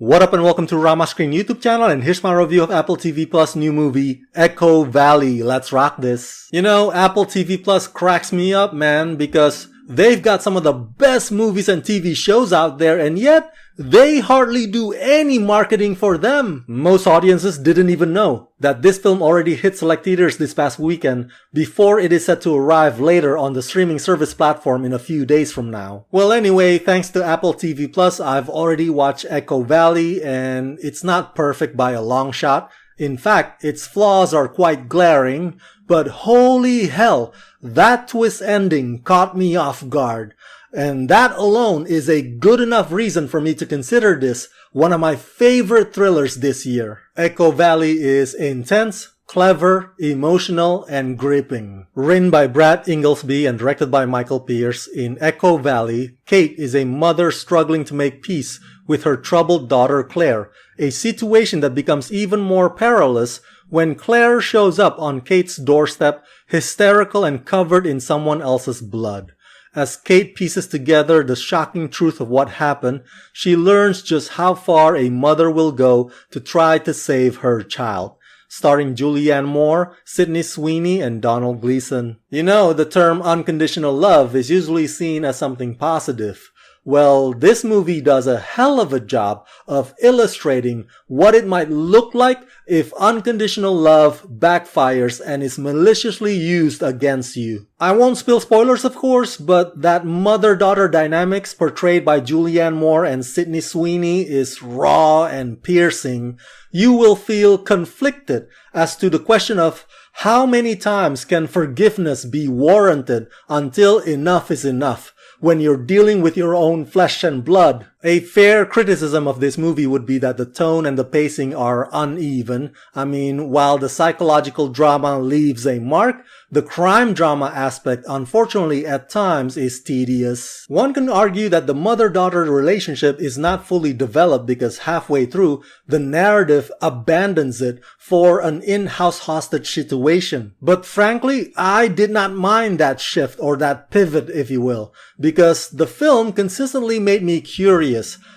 What up and welcome to Rama Screen YouTube channel, and here's my review of Apple TV Plus new movie, Echo Valley. Let's rock this. You know, Apple TV Plus cracks me up, man, because they've got some of the best movies and TV shows out there, and yet they hardly do any marketing for them. Most audiences didn't even know that this film already hit select theaters this past weekend before it is set to arrive later on the streaming service platform in a few days from now. Well, anyway, thanks to Apple TV Plus, I've already watched Echo Valley, and it's not perfect by a long shot. In fact, its flaws are quite glaring, but holy hell, that twist ending caught me off guard. And that alone is a good enough reason for me to consider this one of my favorite thrillers this year. Echo Valley is intense, clever, emotional, and gripping. Written by Brad Inglesby and directed by Michael Pierce, in Echo Valley, Kate is a mother struggling to make peace with her troubled daughter Claire, a situation that becomes even more perilous when Claire shows up on Kate's doorstep, hysterical and covered in someone else's blood. As Kate pieces together the shocking truth of what happened, she learns just how far a mother will go to try to save her child. Starring Julianne Moore, Sydney Sweeney, and Donald Gleason. You know, the term unconditional love is usually seen as something positive. Well, this movie does a hell of a job of illustrating what it might look like if unconditional love backfires and is maliciously used against you. I won't spill spoilers, of course, but that mother-daughter dynamics portrayed by Julianne Moore and Sydney Sweeney is raw and piercing. You will feel conflicted as to the question of how many times can forgiveness be warranted until enough is enough when you're dealing with your own flesh and blood. A fair criticism of this movie would be that the tone and the pacing are uneven. I mean, while the psychological drama leaves a mark, the crime drama aspect unfortunately at times is tedious. One can argue that the mother-daughter relationship is not fully developed because halfway through, the narrative abandons it for an in-house hostage situation. But frankly, I did not mind that shift, or that pivot if you will, because the film consistently made me curious.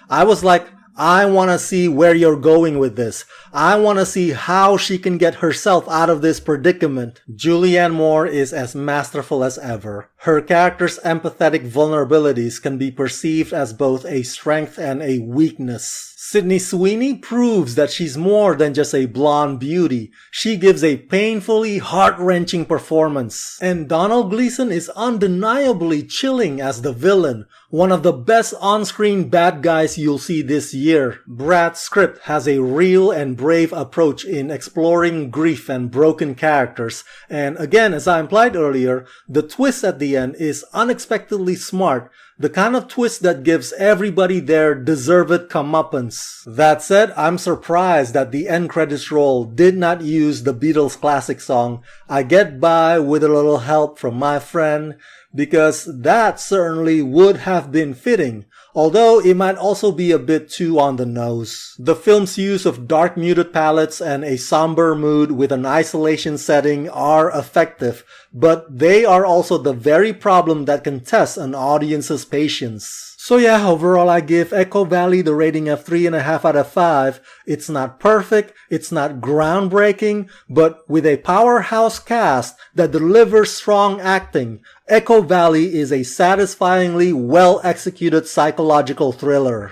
I was like, I want to see where you're going with this. I want to see how she can get herself out of this predicament. Julianne Moore is as masterful as ever. Her character's empathetic vulnerabilities can be perceived as both a strength and a weakness. Sydney Sweeney proves that she's more than just a blonde beauty. She gives a painfully heart-wrenching performance. And Donald Gleason is undeniably chilling as the villain, one of the best on-screen bad guys you'll see this year. Brad's script has a real and brave approach in exploring grief and broken characters, and again, as I implied earlier, the twist at the end is unexpectedly smart, the kind of twist that gives everybody their deserved comeuppance. That said, I'm surprised that the end credits roll did not use the Beatles' classic song, I Get By With a Little Help From My Friend, because that certainly would have been fitting, although it might also be a bit too on the nose. The film's use of dark muted palettes and a somber mood with an isolation setting are effective, but they are also the very problem that can test an audience's patience. So yeah, overall I give Echo Valley the rating of 3.5 out of 5. It's not perfect, it's not groundbreaking, but with a powerhouse cast that delivers strong acting, Echo Valley is a satisfyingly well-executed psychological thriller.